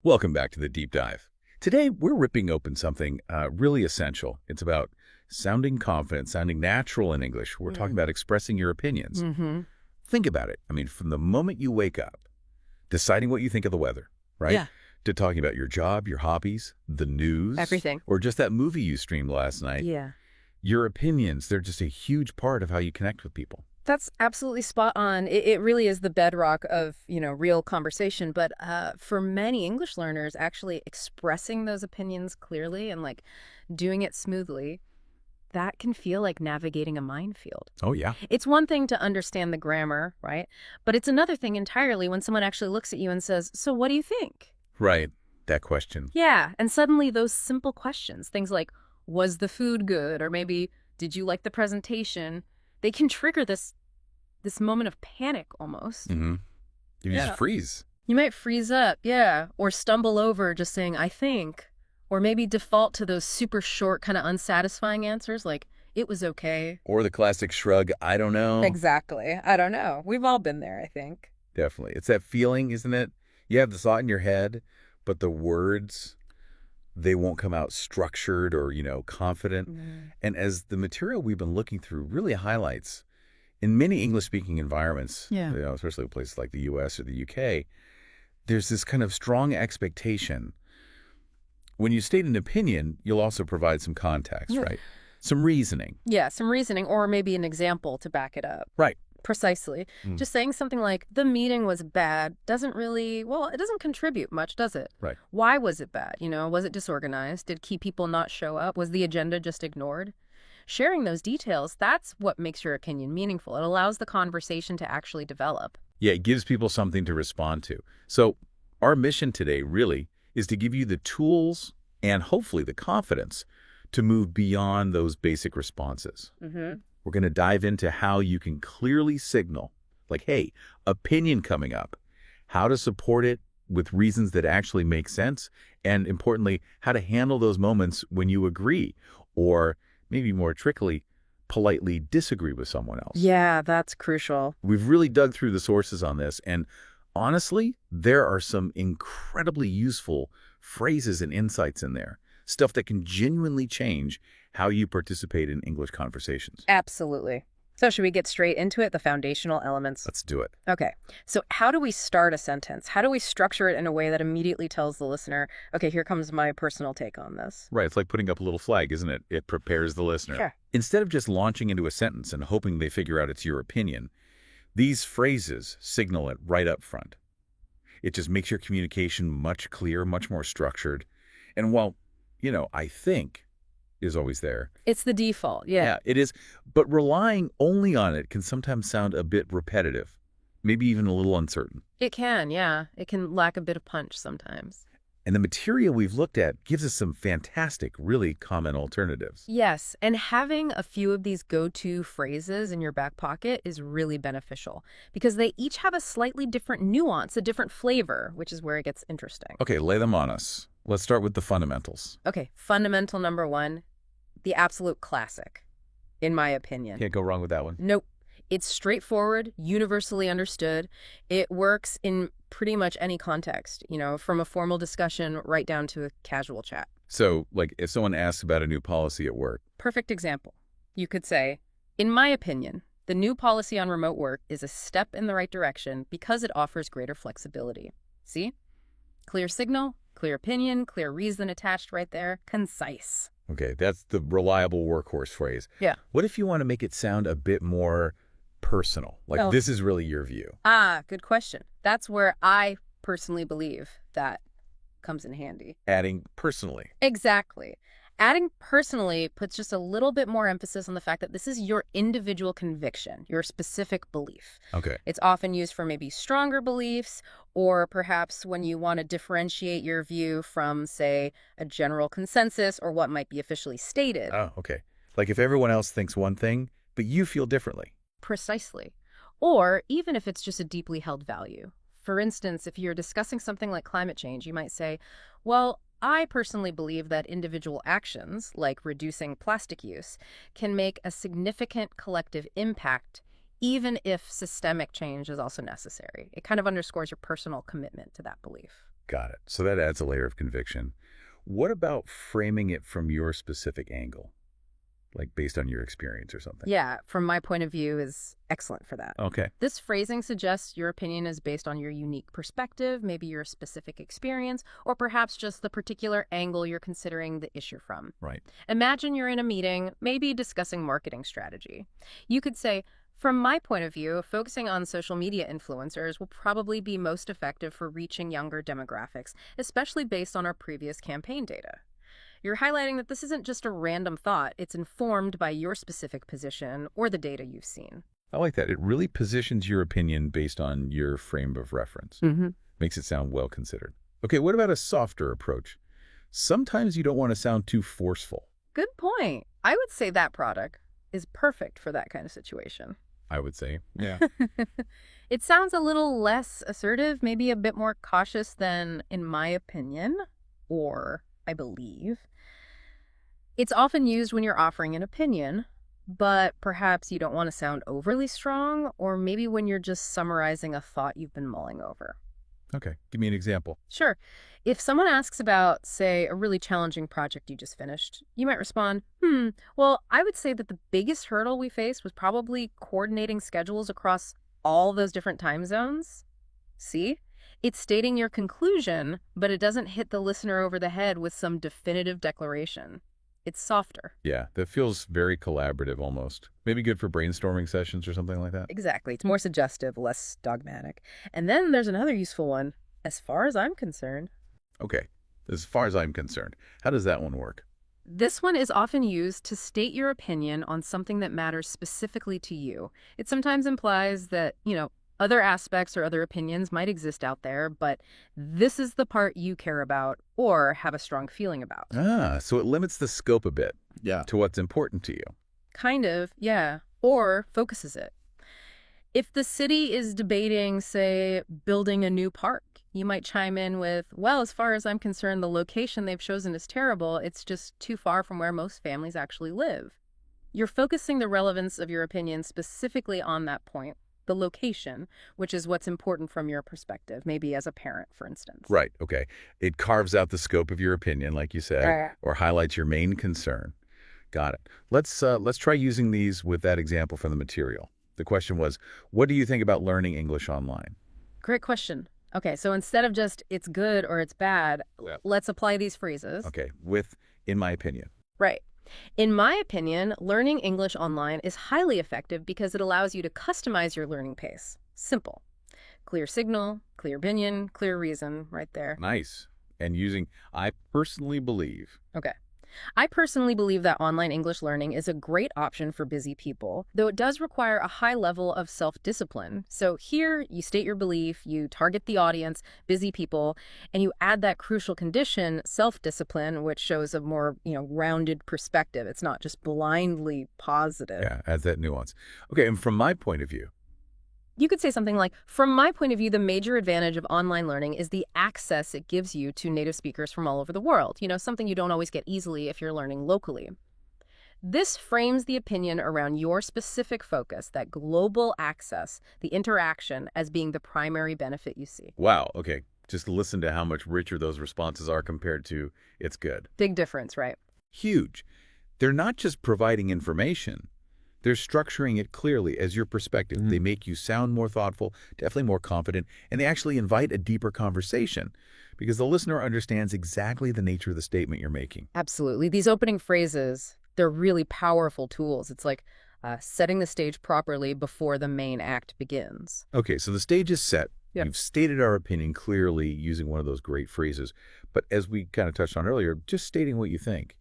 Welcome back to the Deep Dive. Today, we're ripping open something really essential. It's about sounding confident, sounding natural in English. We're talking about expressing your opinions. Mm-hmm. Think about it. I mean, from the moment you wake up, deciding what you think of the weather, right? Yeah. To talking about your job, your hobbies, the news. Everything. Or just that movie you streamed last night. Yeah. Your opinions, they're just a huge part of how you connect with people. That's absolutely spot on. It really is the bedrock of, real conversation. But for many English learners, actually expressing those opinions clearly and doing it smoothly, that can feel like navigating a minefield. Oh, yeah. It's one thing to understand the grammar, right? But it's another thing entirely when someone actually looks at you and says, "So what do you think?" Right. That question. Yeah. And suddenly those simple questions, things like, "Was the food good?" or maybe, "Did you like the presentation?" they can trigger this moment of panic almost. Mm-hmm. You Yeah. just freeze. You might freeze up, yeah, or stumble over just saying, "I think," or maybe default to those super short, kind of unsatisfying answers like, "It was okay." Or the classic shrug, I don't know. Exactly. I don't know. We've all been there, I think. Definitely. It's that feeling, isn't it? You have the thought in your head, but the words, they won't come out structured or, confident. And as the material we've been looking through really highlights, in many English-speaking environments, Yeah. especially places like the US or the UK, there's this kind of strong expectation. When you state an opinion, you'll also provide some context, Yeah. right? Some reasoning. Yeah, some reasoning or maybe an example to back it up. Right. Precisely. Just saying something like, "The meeting was bad," doesn't really, it doesn't contribute much, does it? Right. Why was it bad? Was it disorganized? Did key people not show up? Was the agenda just ignored? Sharing those details, that's what makes your opinion meaningful. It allows the conversation to actually develop. Yeah, it gives people something to respond to. So our mission today really is to give you the tools and hopefully the confidence to move beyond those basic responses. Mm-hmm. We're going to dive into how you can clearly signal, like, hey, opinion coming up, how to support it with reasons that actually make sense, and importantly, how to handle those moments when you agree, or maybe more trickily, politely disagree with someone else. Yeah, that's crucial. We've really dug through the sources on this, and honestly, there are some incredibly useful phrases and insights in there, stuff that can genuinely change how you participate in English conversations. Absolutely. So should we get straight into it, the foundational elements? Let's do it. Okay. So how do we start a sentence? How do we structure it in a way that immediately tells the listener, okay, here comes my personal take on this? Right, it's like putting up a little flag, isn't it? It prepares the listener. Sure. Instead of just launching into a sentence and hoping they figure out it's your opinion, these phrases signal it right up front. It just makes your communication much clearer, much more structured. And while, I think is always there. It's the default, yeah. It is. But relying only on it can sometimes sound a bit repetitive, maybe even a little uncertain. It can, yeah. It can lack a bit of punch sometimes. And the material we've looked at gives us some fantastic, really common alternatives. Yes, and having a few of these go-to phrases in your back pocket is really beneficial because they each have a slightly different nuance, a different flavor, which is where it gets interesting. Okay, lay them on us. Let's start with the fundamentals. Okay, fundamental number one, the absolute classic, in my opinion. Can't go wrong with that one. Nope. It's straightforward, universally understood. It works in pretty much any context, from a formal discussion right down to a casual chat. So, if someone asks about a new policy at work. Perfect example. You could say, "In my opinion, the new policy on remote work is a step in the right direction because it offers greater flexibility." See? Clear signal, clear opinion, clear reason attached right there, concise. Okay, that's the reliable workhorse phrase. Yeah. What if you want to make it sound a bit more personal? Oh. This is really your view. Good question. That's where I personally believe that comes in handy. Adding personally. Exactly. Adding personally puts just a little bit more emphasis on the fact that this is your individual conviction, your specific belief. Okay. It's often used for maybe stronger beliefs or perhaps when you want to differentiate your view from, say, a general consensus or what might be officially stated. Oh, okay. Like if everyone else thinks one thing, but you feel differently. Precisely. Or even if it's just a deeply held value. For instance, if you're discussing something like climate change, you might say, well, I personally believe that individual actions, like reducing plastic use, can make a significant collective impact even if systemic change is also necessary. It kind of underscores your personal commitment to that belief. Got it. So that adds a layer of conviction. What about framing it from your specific angle, like based on your experience or something? Yeah, from my point of view is excellent for that. Okay. This phrasing suggests your opinion is based on your unique perspective, maybe your specific experience, or perhaps just the particular angle you're considering the issue from. Right. Imagine you're in a meeting, maybe discussing marketing strategy. You could say, from my point of view, focusing on social media influencers will probably be most effective for reaching younger demographics, especially based on our previous campaign data. You're highlighting that this isn't just a random thought, it's informed by your specific position or the data you've seen. I like that. It really positions your opinion based on your frame of reference. Makes it sound well considered. Okay, what about a softer approach? Sometimes you don't want to sound too forceful. Good point. I would say that product is perfect for that kind of situation. I would say. Yeah. It sounds a little less assertive, maybe a bit more cautious than in my opinion, or I believe. It's often used when you're offering an opinion, but perhaps you don't want to sound overly strong, or maybe when you're just summarizing a thought you've been mulling over. Okay, give me an example. Sure. If someone asks about, say, a really challenging project you just finished, you might respond, well, I would say that the biggest hurdle we faced was probably coordinating schedules across all those different time zones. See? It's stating your conclusion, but it doesn't hit the listener over the head with some definitive declaration. It's softer. Yeah, that feels very collaborative almost. Maybe good for brainstorming sessions or something like that. Exactly. It's more suggestive, less dogmatic. And then there's another useful one, as far as I'm concerned. Okay, as far as I'm concerned, how does that one work? This one is often used to state your opinion on something that matters specifically to you. It sometimes implies that, other aspects or other opinions might exist out there, but this is the part you care about or have a strong feeling about. Ah, so it limits the scope a bit. Yeah. To what's important to you. Kind of, yeah. Or focuses it. If the city is debating, say, building a new park, you might chime in with, well, as far as I'm concerned, the location they've chosen is terrible. It's just too far from where most families actually live. You're focusing the relevance of your opinion specifically on that point, the location, which is what's important from your perspective, maybe as a parent, for instance. Right, okay. It carves out the scope of your opinion, like you said, or highlights your main concern. Got it. Let's try using these with that example from the material. The question was, what do you think about learning English online? Great question. Okay, so instead of just it's good or it's bad, let's apply these phrases. Okay, with in my opinion. Right. In my opinion, learning English online is highly effective because it allows you to customize your learning pace. Simple. Clear signal, clear opinion, clear reason, right there. Nice. And using I personally believe. Okay. I personally believe that online English learning is a great option for busy people, though it does require a high level of self-discipline. So here, you state your belief, you target the audience, busy people, and you add that crucial condition, self-discipline, which shows a more, rounded perspective. It's not just blindly positive. Yeah, adds that nuance. Okay, and from my point of view. You could say something like, from my point of view, the major advantage of online learning is the access it gives you to native speakers from all over the world, something you don't always get easily if you're learning locally. This frames the opinion around your specific focus, that global access, the interaction, as being the primary benefit you see. Wow, okay. Just listen to how much richer those responses are compared to it's good. Big difference, right? Huge. They're not just providing information. They're structuring it clearly as your perspective. They make you sound more thoughtful, definitely more confident, and they actually invite a deeper conversation because the listener understands exactly the nature of the statement you're making. Absolutely. These opening phrases, they're really powerful tools. It's like setting the stage properly before the main act begins. Okay, so the stage is set. Yep. You've stated our opinion clearly using one of those great phrases. But as we kind of touched on earlier, just stating what you think.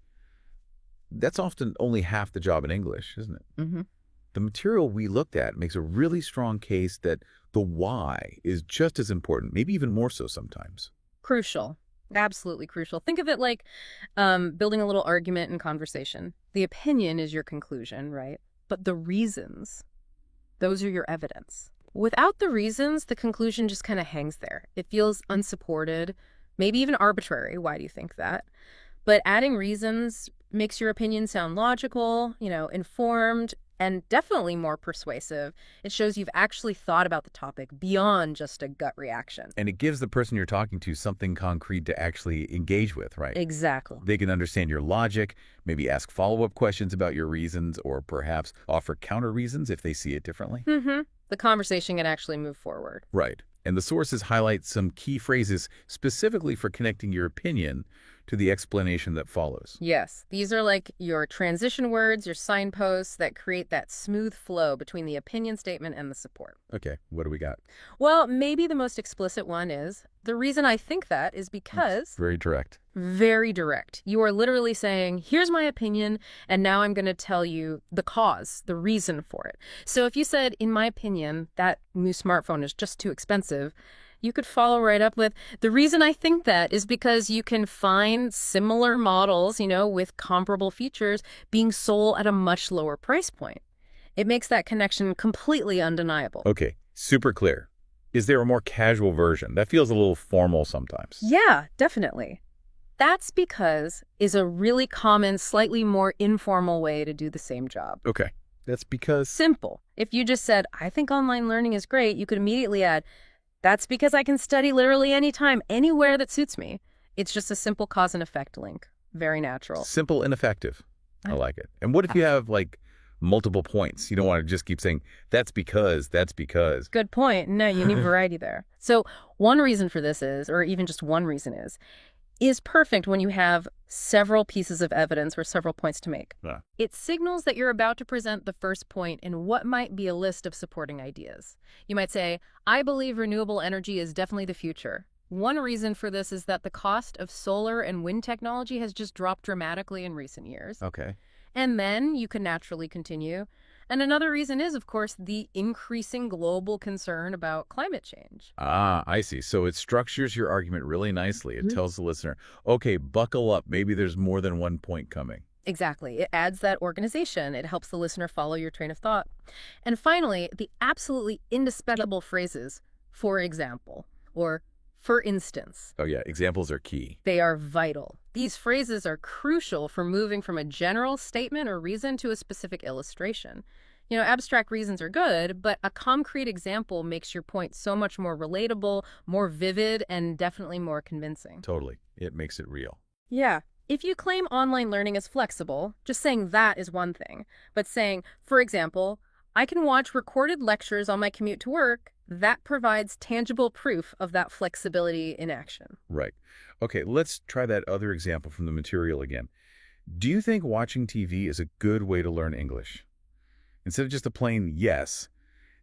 That's often only half the job in English, isn't it? The material we looked at makes a really strong case that the why is just as important, maybe even more so sometimes. Crucial. Absolutely crucial. Think of it like building a little argument and conversation. The opinion is your conclusion, right? But the reasons, those are your evidence. Without the reasons, the conclusion just kind of hangs there. It feels unsupported, maybe even arbitrary. Why do you think that? But adding reasons makes your opinion sound logical, informed, And definitely more persuasive. It shows you've actually thought about the topic beyond just a gut reaction. And it gives the person you're talking to something concrete to actually engage with, right? Exactly. They can understand your logic, maybe ask follow-up questions about your reasons, or perhaps offer counter reasons if they see it differently. The conversation can actually move forward. Right. And the sources highlight some key phrases specifically for connecting your opinion to the explanation that follows. Yes, these are like your transition words, your signposts that create that smooth flow between the opinion statement and the support. Okay, what do we got? Well, maybe the most explicit one is, the reason I think that is because... Very direct. Very direct. You are literally saying, here's my opinion, and now I'm going to tell you the cause, the reason for it. So if you said, in my opinion, that new smartphone is just too expensive, you could follow right up with, the reason I think that is because you can find similar models, with comparable features being sold at a much lower price point. It makes that connection completely undeniable. Okay, super clear. Is there a more casual version? That feels a little formal sometimes. Yeah, definitely. That's because is a really common, slightly more informal way to do the same job. Okay, that's because... Simple. If you just said, I think online learning is great, you could immediately add, that's because I can study literally anytime, anywhere that suits me. It's just a simple cause and effect link. Very natural. Simple and effective. I like it. And what if you have, multiple points? You don't want to just keep saying, that's because. Good point. No, you need variety there. So one reason for this is, or even just one reason is perfect when you have several pieces of evidence or several points to make. Yeah. It signals that you're about to present the first point in what might be a list of supporting ideas. You might say, I believe renewable energy is definitely the future. One reason for this is that the cost of solar and wind technology has just dropped dramatically in recent years. Okay. And then you can naturally continue. And another reason is, of course, the increasing global concern about climate change. Ah, I see. So it structures your argument really nicely. It tells the listener, okay, buckle up. Maybe there's more than one point coming. Exactly. It adds that organization. It helps the listener follow your train of thought. And finally, the absolutely indispensable phrases, for example, or for instance. Oh, yeah. Examples are key. They are vital. These phrases are crucial for moving from a general statement or reason to a specific illustration. Abstract reasons are good, but a concrete example makes your point so much more relatable, more vivid, and definitely more convincing. Totally. It makes it real. Yeah. If you claim online learning is flexible, just saying that is one thing. But saying, for example, I can watch recorded lectures on my commute to work, that provides tangible proof of that flexibility in action. Right. Okay, let's try that other example from the material again. Do you think watching TV is a good way to learn English? Instead of just a plain yes,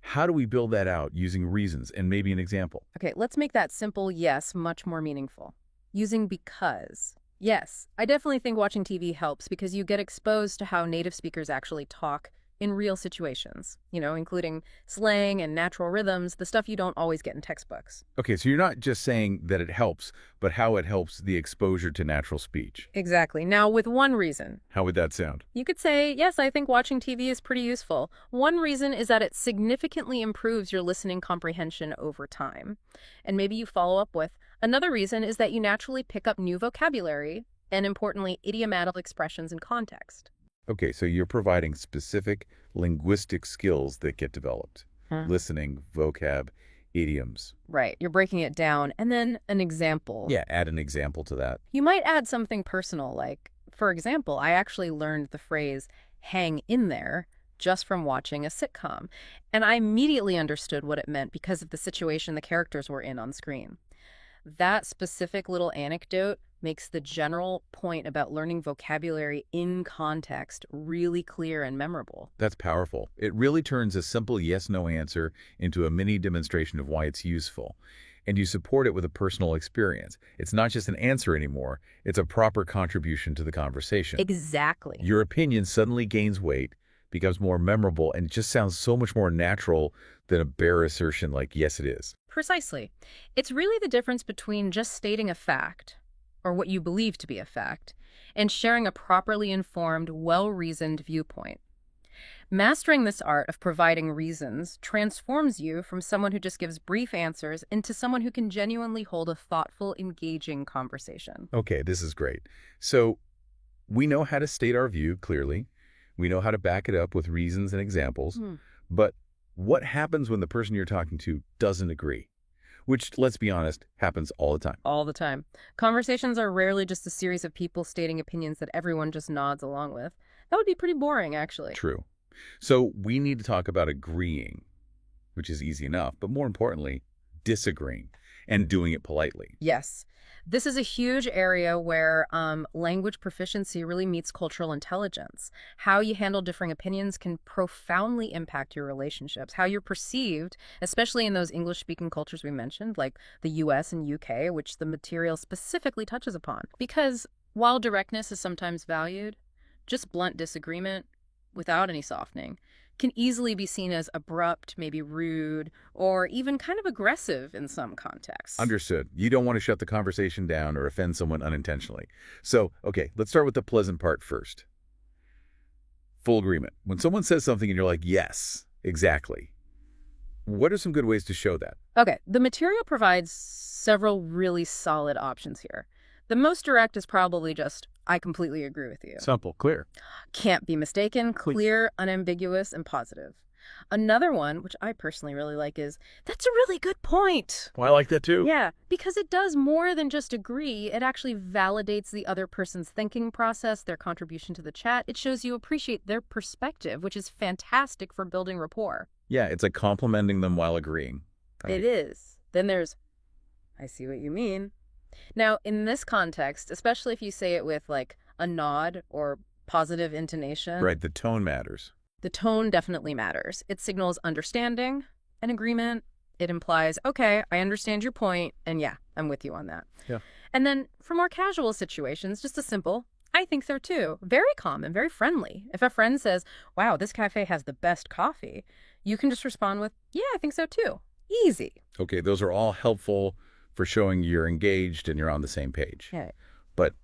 how do we build that out using reasons and maybe an example? Okay, let's make that simple yes much more meaningful. Using because. Yes, I definitely think watching TV helps because you get exposed to how native speakers actually talk in real situations, including slang and natural rhythms, the stuff you don't always get in textbooks. Okay, so you're not just saying that it helps, but how it helps the exposure to natural speech. Exactly. Now, with one reason. How would that sound? You could say, yes, I think watching TV is pretty useful. One reason is that it significantly improves your listening comprehension over time. And maybe you follow up with, another reason is that you naturally pick up new vocabulary and, importantly, idiomatic expressions in context. Okay, so you're providing specific linguistic skills that get developed. Listening, vocab, idioms. Right. You're breaking it down. And then an example. Yeah, add an example to that. You might add something personal, like, for example, I actually learned the phrase hang in there just from watching a sitcom. And I immediately understood what it meant because of the situation the characters were in on screen. That specific little anecdote makes the general point about learning vocabulary in context really clear and memorable. That's powerful. It really turns a simple yes-no answer into a mini demonstration of why it's useful. And you support it with a personal experience. It's not just an answer anymore. It's a proper contribution to the conversation. Exactly. Your opinion suddenly gains weight, becomes more memorable, and just sounds so much more natural than a bare assertion like, yes, it is. Precisely. It's really the difference between just stating a fact, or what you believe to be a fact, and sharing a properly informed, well-reasoned viewpoint. Mastering this art of providing reasons transforms you from someone who just gives brief answers into someone who can genuinely hold a thoughtful, engaging conversation. Okay, this is great. So we know how to state our view clearly. We know how to back it up with reasons and examples. Hmm. But what happens when the person you're talking to doesn't agree? Which, let's be honest, happens all the time. All the time. Conversations are rarely just a series of people stating opinions that everyone just nods along with. That would be pretty boring, actually. True. So we need to talk about agreeing, which is easy enough, but more importantly, disagreeing and doing it politely. Yes. This is a huge area where language proficiency really meets cultural intelligence. How you handle differing opinions can profoundly impact your relationships. How you're perceived, especially in those English-speaking cultures we mentioned, like the US and UK, which the material specifically touches upon. Because while directness is sometimes valued, just blunt disagreement, without any softening, can easily be seen as abrupt, maybe rude, or even kind of aggressive in some contexts. Understood. You don't want to shut the conversation down or offend someone unintentionally. So, okay, let's start with the pleasant part first. Full agreement. When someone says something and you're like, yes, exactly. What are some good ways to show that? Okay, the material provides several really solid options here. The most direct is probably just, I completely agree with you. Simple, clear. Can't be mistaken, clear, unambiguous, and positive. Another one, which I personally really like, is, that's a really good point. Well, I like that too. Yeah, because it does more than just agree. It actually validates the other person's thinking process, their contribution to the chat. It shows you appreciate their perspective, which is fantastic for building rapport. Yeah, it's like complimenting them while agreeing. It is. Then there's, I see what you mean. Now, in this context, especially if you say it with like a nod or positive intonation. Right, the tone matters. The tone definitely matters. It signals understanding and agreement. It implies, okay, I understand your point, and yeah, I'm with you on that. Yeah. And then for more casual situations, just a simple, I think so too. Very calm and very friendly. If a friend says, wow, this cafe has the best coffee, you can just respond with, yeah, I think so too. Easy. Okay, those are all helpful for showing you're engaged and you're on the same page. Yeah. But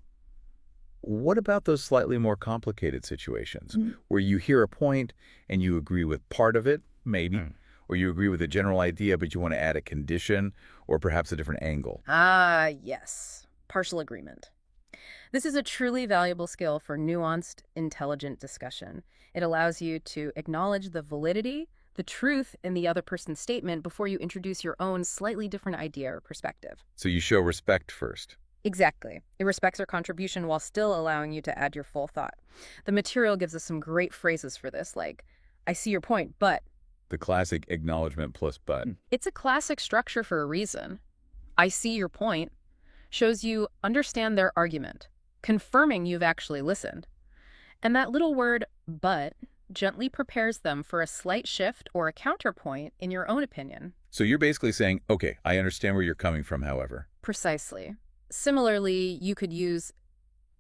what about those slightly more complicated situations where you hear a point and you agree with part of it, maybe, or you agree with a general idea, but you want to add a condition or perhaps a different angle? Ah, yes. Partial agreement. This is a truly valuable skill for nuanced, intelligent discussion. It allows you to acknowledge the validity, the truth in the other person's statement before you introduce your own slightly different idea or perspective. So you show respect first. Exactly. It respects their contribution while still allowing you to add your full thought. The material gives us some great phrases for this, like, I see your point, but... The classic acknowledgement plus but. It's a classic structure for a reason. I see your point shows you understand their argument, confirming you've actually listened. And that little word, but, gently prepares them for a slight shift or a counterpoint in your own opinion. So you're basically saying, okay, I understand where you're coming from, however. Precisely. Similarly, you could use,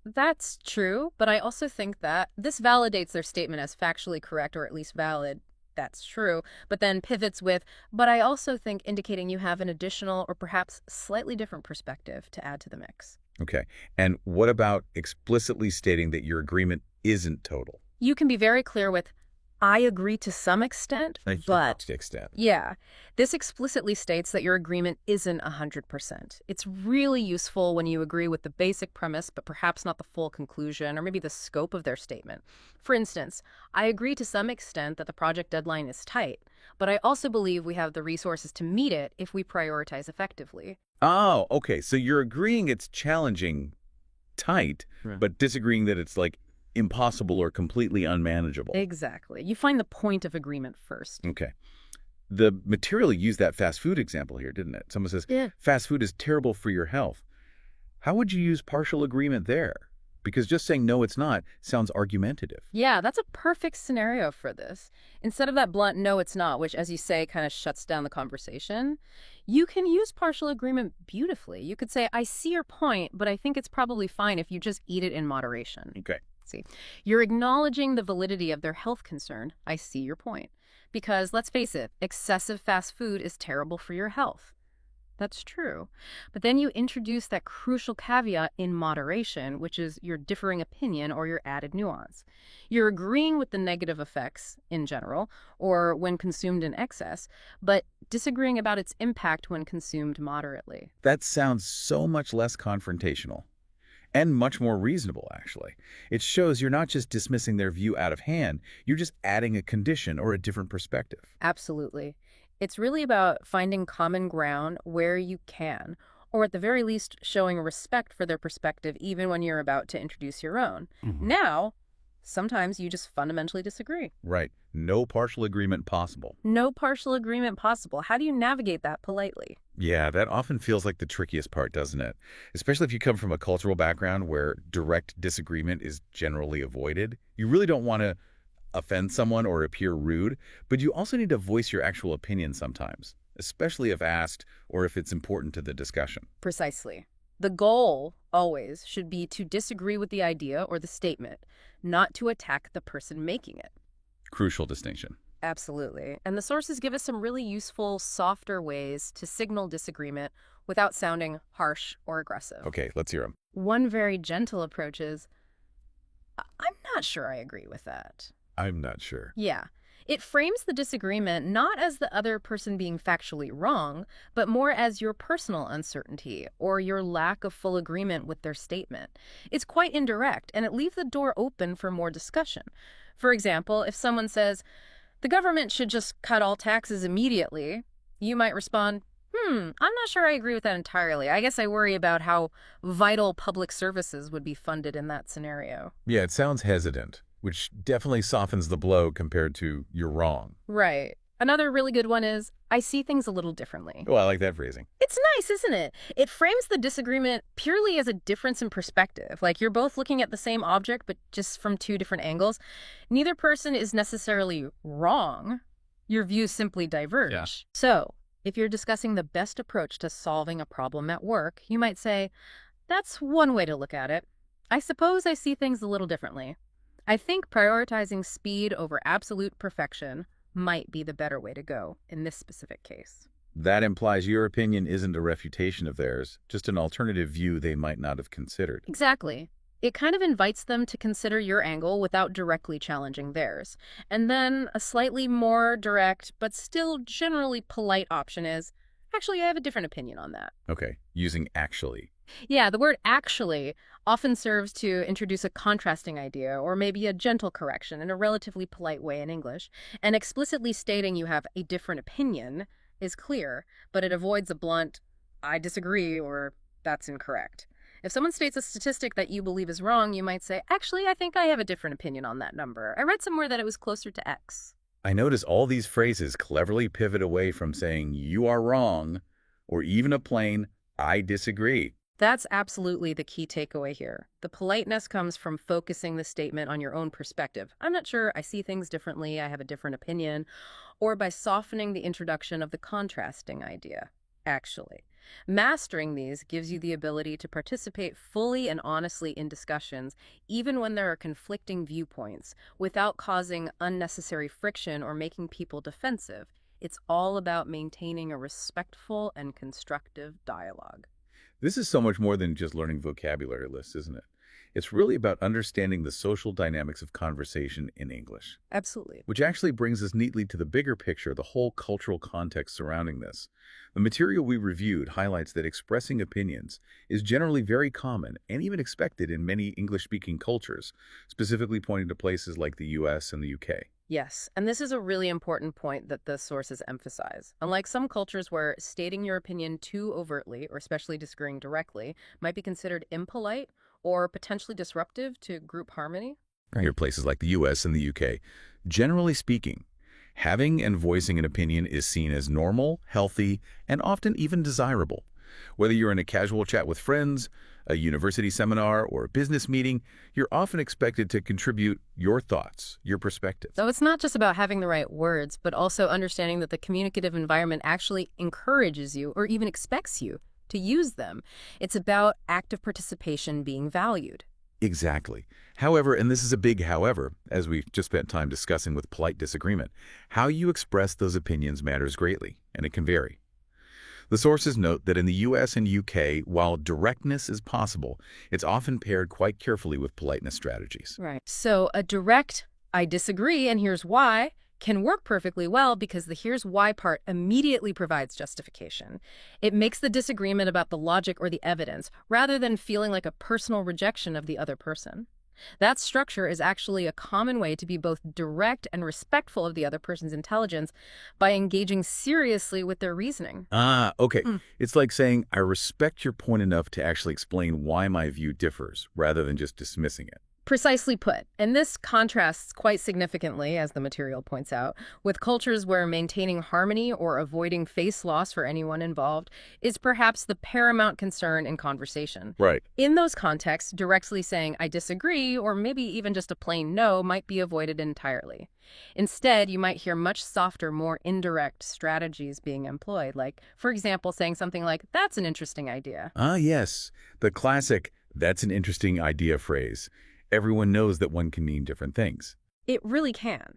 that's true, but I also think that this validates their statement as factually correct or at least valid. That's true, but then pivots with, but I also think, indicating you have an additional or perhaps slightly different perspective to add to the mix. Okay. And what about explicitly stating that your agreement isn't total? You can be very clear with, I agree to some extent, but... extent. Yeah, this explicitly states that your agreement isn't 100%. It's really useful when you agree with the basic premise, but perhaps not the full conclusion or maybe the scope of their statement. For instance, I agree to some extent that the project deadline is tight, but I also believe we have the resources to meet it if we prioritize effectively. Oh, okay. So you're agreeing it's challenging, tight, but disagreeing that it's like impossible or completely unmanageable. Exactly. You find the point of agreement first. Okay. The material used that fast food example here, didn't it? Someone says, fast food is terrible for your health. How would you use partial agreement there? Because just saying no, it's not sounds argumentative. Yeah, that's a perfect scenario for this. Instead of that blunt no, it's not, which, as you say, kind of shuts down the conversation, you can use partial agreement beautifully. You could say, I see your point, but I think it's probably fine if you just eat it in moderation. Okay. See, you're acknowledging the validity of their health concern. I see your point. Because, let's face it, excessive fast food is terrible for your health. That's true. But then you introduce that crucial caveat in moderation, which is your differing opinion or your added nuance. You're agreeing with the negative effects in general, or when consumed in excess, but disagreeing about its impact when consumed moderately. That sounds so much less confrontational. And much more reasonable, actually. It shows you're not just dismissing their view out of hand, you're just adding a condition or a different perspective. Absolutely. It's really about finding common ground where you can, or at the very least, showing respect for their perspective even when you're about to introduce your own. Now, sometimes you just fundamentally disagree. Right. No partial agreement possible. No partial agreement possible. How do you navigate that politely? Yeah, that often feels like the trickiest part, doesn't it? Especially if you come from a cultural background where direct disagreement is generally avoided. You really don't want to offend someone or appear rude, but you also need to voice your actual opinion sometimes, especially if asked or if it's important to the discussion. Precisely. The goal always should be to disagree with the idea or the statement, not to attack the person making it. Crucial distinction. Absolutely. And the sources give us some really useful, softer ways to signal disagreement without sounding harsh or aggressive. Okay, let's hear them. One very gentle approach is, I'm not sure I agree with that. I'm not sure. Yeah. It frames the disagreement not as the other person being factually wrong, but more as your personal uncertainty or your lack of full agreement with their statement. It's quite indirect, and it leaves the door open for more discussion. For example, if someone says, the government should just cut all taxes immediately, you might respond, I'm not sure I agree with that entirely. I guess I worry about how vital public services would be funded in that scenario. Yeah, it sounds hesitant, which definitely softens the blow compared to you're wrong. Right. Another really good one is, I see things a little differently. Oh, I like that phrasing. It's nice, isn't it? It frames the disagreement purely as a difference in perspective. Like you're both looking at the same object, but just from two different angles. Neither person is necessarily wrong. Your views simply diverge. Yeah. So, if you're discussing the best approach to solving a problem at work, you might say, that's one way to look at it. I suppose I see things a little differently. I think prioritizing speed over absolute perfection might be the better way to go in this specific case. That implies your opinion isn't a refutation of theirs, just an alternative view they might not have considered. Exactly. It kind of invites them to consider your angle without directly challenging theirs. And then a slightly more direct, but still generally polite option is, actually, I have a different opinion on that. Okay, using actually. Yeah, the word actually often serves to introduce a contrasting idea or maybe a gentle correction in a relatively polite way in English. And explicitly stating you have a different opinion is clear, but it avoids a blunt, I disagree, or that's incorrect. If someone states a statistic that you believe is wrong, you might say, actually, I think I have a different opinion on that number. I read somewhere that it was closer to X. I notice all these phrases cleverly pivot away from saying you are wrong or even a plain I disagree. That's absolutely the key takeaway here. The politeness comes from focusing the statement on your own perspective. I'm not sure, I see things differently, I have a different opinion, or by softening the introduction of the contrasting idea, actually. Mastering these gives you the ability to participate fully and honestly in discussions, even when there are conflicting viewpoints, without causing unnecessary friction or making people defensive. It's all about maintaining a respectful and constructive dialogue. This is so much more than just learning vocabulary lists, isn't it? It's really about understanding the social dynamics of conversation in English. Absolutely. Which actually brings us neatly to the bigger picture, the whole cultural context surrounding this. The material we reviewed highlights that expressing opinions is generally very common and even expected in many English-speaking cultures, specifically pointing to places like the US and the UK. Yes, and this is a really important point that the sources emphasize. Unlike some cultures where stating your opinion too overtly, or especially disagreeing directly, might be considered impolite or potentially disruptive to group harmony. Here, places like the US and the UK, generally speaking, having and voicing an opinion is seen as normal, healthy, and often even desirable. Whether you're in a casual chat with friends, a university seminar, or a business meeting, you're often expected to contribute your thoughts, your perspective. So it's not just about having the right words, but also understanding that the communicative environment actually encourages you or even expects you to use them. It's about active participation being valued. Exactly. However, and this is a big however, as we've just spent time discussing with polite disagreement, how you express those opinions matters greatly, and it can vary. The sources note that in the US and UK, while directness is possible, it's often paired quite carefully with politeness strategies. Right. So a direct, I disagree, and here's why, can work perfectly well because the here's why part immediately provides justification. It makes the disagreement about the logic or the evidence, rather than feeling like a personal rejection of the other person. That structure is actually a common way to be both direct and respectful of the other person's intelligence by engaging seriously with their reasoning. Ah, okay. Mm. It's like saying, I respect your point enough to actually explain why my view differs, rather than just dismissing it. Precisely put. And this contrasts quite significantly, as the material points out, with cultures where maintaining harmony or avoiding face loss for anyone involved is perhaps the paramount concern in conversation. Right. In those contexts, directly saying, I disagree, or maybe even just a plain no, might be avoided entirely. Instead, you might hear much softer, more indirect strategies being employed, like, for example, saying something like, that's an interesting idea. Ah, yes. The classic, that's an interesting idea phrase. Everyone knows that one can mean different things. It really can.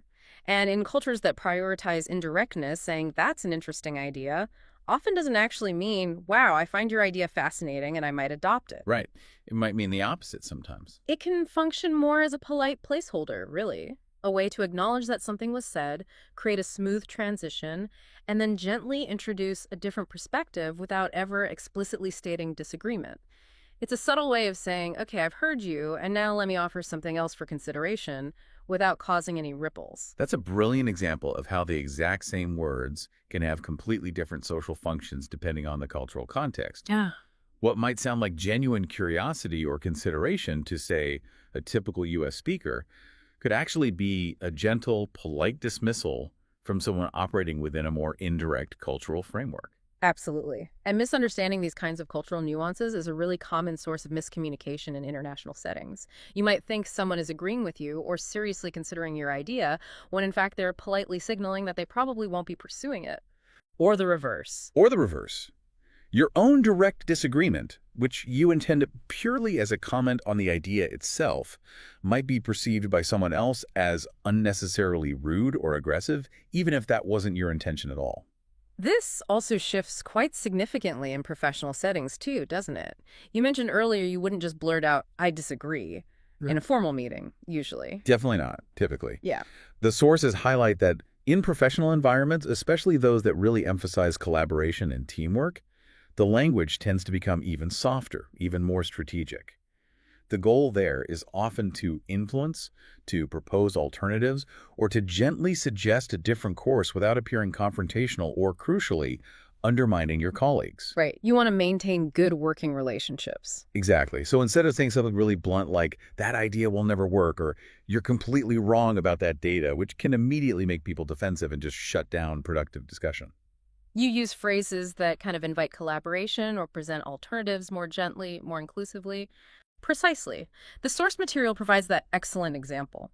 And in cultures that prioritize indirectness, saying that's an interesting idea often doesn't actually mean, wow, I find your idea fascinating and I might adopt it. Right. It might mean the opposite sometimes. It can function more as a polite placeholder, really. A way to acknowledge that something was said, create a smooth transition, and then gently introduce a different perspective without ever explicitly stating disagreement. It's a subtle way of saying, okay, I've heard you, and now let me offer something else for consideration without causing any ripples. That's a brilliant example of how the exact same words can have completely different social functions depending on the cultural context. Yeah. What might sound like genuine curiosity or consideration to, say, a typical U.S. speaker could actually be a gentle, polite dismissal from someone operating within a more indirect cultural framework. Absolutely. And misunderstanding these kinds of cultural nuances is a really common source of miscommunication in international settings. You might think someone is agreeing with you or seriously considering your idea, when in fact they're politely signaling that they probably won't be pursuing it. Or the reverse. Or the reverse. Your own direct disagreement, which you intend purely as a comment on the idea itself, might be perceived by someone else as unnecessarily rude or aggressive, even if that wasn't your intention at all. This also shifts quite significantly in professional settings too, doesn't it? You mentioned earlier you wouldn't just blurt out, I disagree, in a formal meeting, usually. Definitely not, typically. Yeah. The sources highlight that in professional environments, especially those that really emphasize collaboration and teamwork, the language tends to become even softer, even more strategic. The goal there is often to influence, to propose alternatives, or to gently suggest a different course without appearing confrontational or, crucially, undermining your colleagues. Right. You want to maintain good working relationships. Exactly. So instead of saying something really blunt like, that idea will never work, or you're completely wrong about that data, which can immediately make people defensive and just shut down productive discussion. You use phrases that kind of invite collaboration or present alternatives more gently, more inclusively. Precisely. The source material provides that excellent example.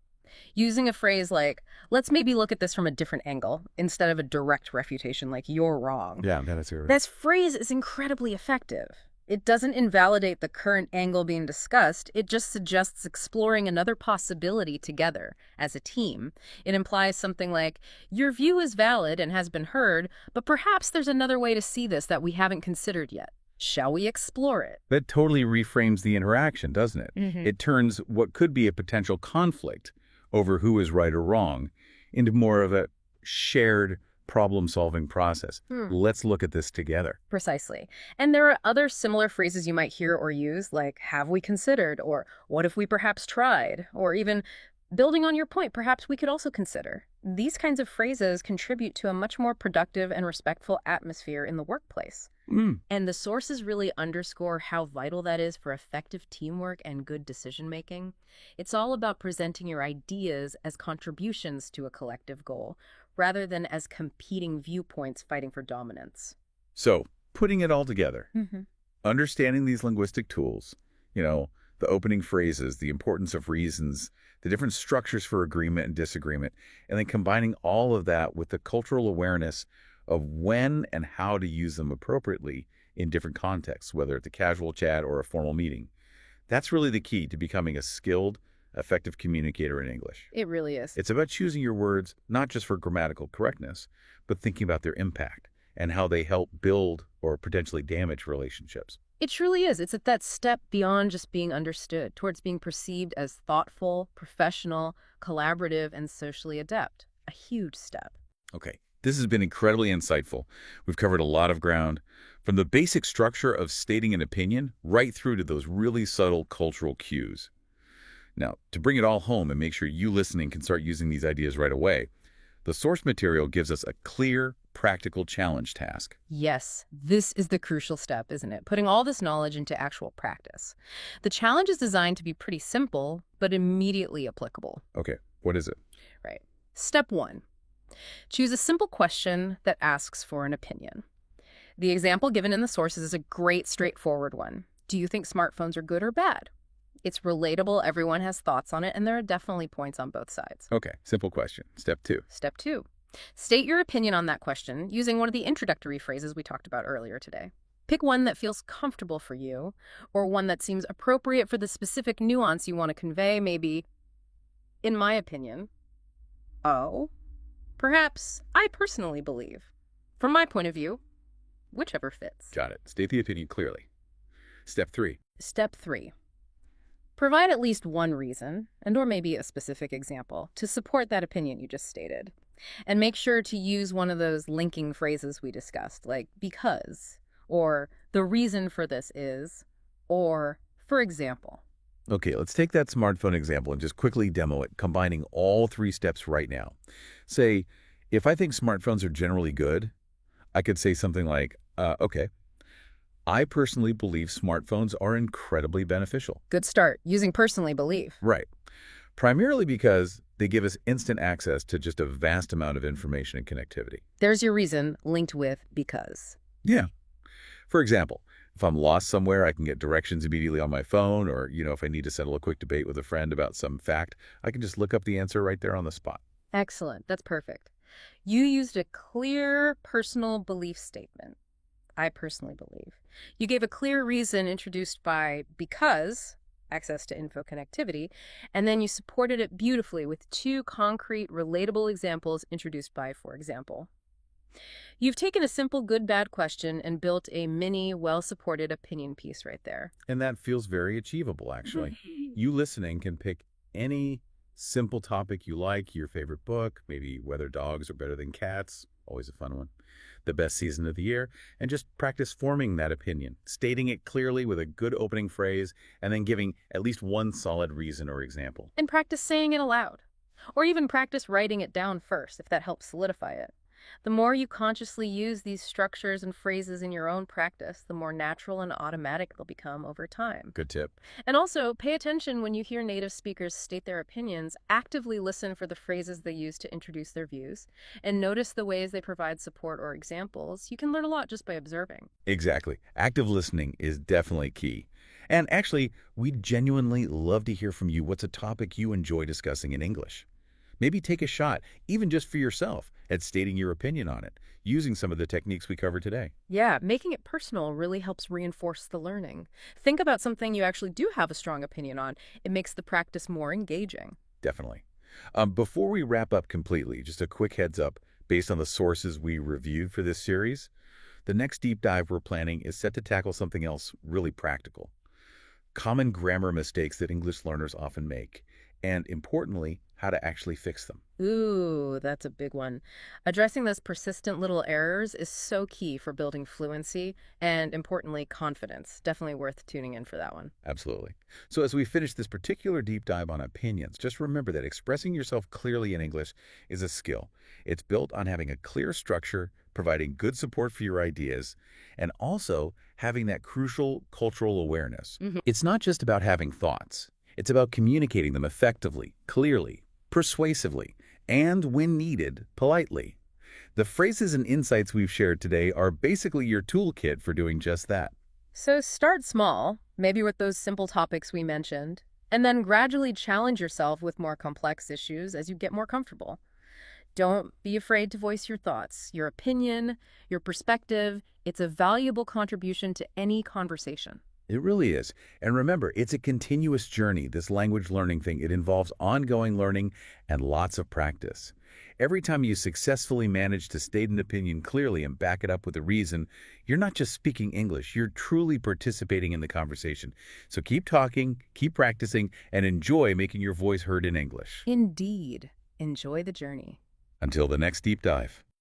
Using a phrase like, let's maybe look at this from a different angle, instead of a direct refutation like, you're wrong. Yeah, that's it. This phrase is incredibly effective. It doesn't invalidate the current angle being discussed. It just suggests exploring another possibility together as a team. It implies something like, your view is valid and has been heard, but perhaps there's another way to see this that we haven't considered yet. Shall we explore it? That totally reframes the interaction, doesn't it? It turns what could be a potential conflict over who is right or wrong into more of a shared problem-solving process. Let's look at this together. Precisely. And there are other similar phrases you might hear or use, like, have we considered, or what if we perhaps tried, or even, building on your point, perhaps we could also consider. These kinds of phrases contribute to a much more productive and respectful atmosphere in the workplace. And the sources really underscore how vital that is for effective teamwork and good decision-making. It's all about presenting your ideas as contributions to a collective goal, rather than as competing viewpoints fighting for dominance. So, putting it all together, understanding these linguistic tools, the opening phrases, the importance of reasons, the different structures for agreement and disagreement, and then combining all of that with the cultural awareness of when and how to use them appropriately in different contexts, whether it's a casual chat or a formal meeting. That's really the key to becoming a skilled, effective communicator in English. It really is. It's about choosing your words, not just for grammatical correctness, but thinking about their impact and how they help build or potentially damage relationships. It truly is. It's at that step beyond just being understood, towards being perceived as thoughtful, professional, collaborative, and socially adept. A huge step. Okay, this has been incredibly insightful. We've covered a lot of ground, from the basic structure of stating an opinion right through to those really subtle cultural cues. Now, to bring it all home and make sure you listening can start using these ideas right away, the source material gives us a clear, practical challenge task. Yes, this is the crucial step, isn't it? Putting all this knowledge into actual practice. The challenge is designed to be pretty simple, but immediately applicable. Okay, what is it? Right. Step 1. Choose a simple question that asks for an opinion. The example given in the sources is a great, straightforward one. Do you think smartphones are good or bad? It's relatable, everyone has thoughts on it, and there are definitely points on both sides. Okay, simple question. Step 2. Step 2. State your opinion on that question using one of the introductory phrases we talked about earlier today. Pick one that feels comfortable for you, or one that seems appropriate for the specific nuance you want to convey, maybe, in my opinion. Oh, perhaps I personally believe. From my point of view, whichever fits. Got it. State the opinion clearly. Step 3. Step 3. Provide at least one reason, and or maybe a specific example, to support that opinion you just stated. And make sure to use one of those linking phrases we discussed, like because, or the reason for this is, or for example. Okay, let's take that smartphone example and just quickly demo it, combining all 3 steps right now. Say, if I think smartphones are generally good, I could say something like, okay, I personally believe smartphones are incredibly beneficial. Good start, using personally believe. Right. Primarily because they give us instant access to just a vast amount of information and connectivity. There's your reason linked with because. Yeah. For example, if I'm lost somewhere, I can get directions immediately on my phone, or, if I need to settle a quick debate with a friend about some fact, I can just look up the answer right there on the spot. Excellent. That's perfect. You used a clear personal belief statement. I personally believe. You gave a clear reason introduced by because, access to info connectivity, and then you supported it beautifully with 2 concrete, relatable examples introduced by for example. You've taken a simple good-bad question and built a mini, well-supported opinion piece right there. And that feels very achievable, actually. You listening can pick any simple topic you like, your favorite book, maybe whether dogs are better than cats, always a fun one, the best season of the year, and just practice forming that opinion, stating it clearly with a good opening phrase, and then giving at least one solid reason or example. And practice saying it aloud. Or even practice writing it down first, if that helps solidify it. The more you consciously use these structures and phrases in your own practice, the more natural and automatic they'll become over time. Good tip. And also, pay attention when you hear native speakers state their opinions. Actively listen for the phrases they use to introduce their views, and notice the ways they provide support or examples. You can learn a lot just by observing. Exactly. Active listening is definitely key. And actually, we'd genuinely love to hear from you what's a topic you enjoy discussing in English. Maybe take a shot, even just for yourself, at stating your opinion on it, using some of the techniques we covered today. Yeah, making it personal really helps reinforce the learning. Think about something you actually do have a strong opinion on. It makes the practice more engaging. Definitely. Before we wrap up completely, just a quick heads up, based on the sources we reviewed for this series, the next deep dive we're planning is set to tackle something else really practical. Common grammar mistakes that English learners often make, and importantly, how to actually fix them. Ooh, that's a big one. Addressing those persistent little errors is so key for building fluency and, importantly, confidence. Definitely worth tuning in for that one. Absolutely. So as we finish this particular deep dive on opinions, just remember that expressing yourself clearly in English is a skill. It's built on having a clear structure, providing good support for your ideas, and also having that crucial cultural awareness. It's not just about having thoughts. It's about communicating them effectively, clearly, persuasively, and when needed, politely. The phrases and insights we've shared today are basically your toolkit for doing just that. So start small, maybe with those simple topics we mentioned, and then gradually challenge yourself with more complex issues as you get more comfortable. Don't be afraid to voice your thoughts, your opinion, your perspective. It's a valuable contribution to any conversation. It really is. And remember, it's a continuous journey, this language learning thing. It involves ongoing learning and lots of practice. Every time you successfully manage to state an opinion clearly and back it up with a reason, you're not just speaking English, you're truly participating in the conversation. So keep talking, keep practicing, and enjoy making your voice heard in English. Indeed. Enjoy the journey. Until the next deep dive.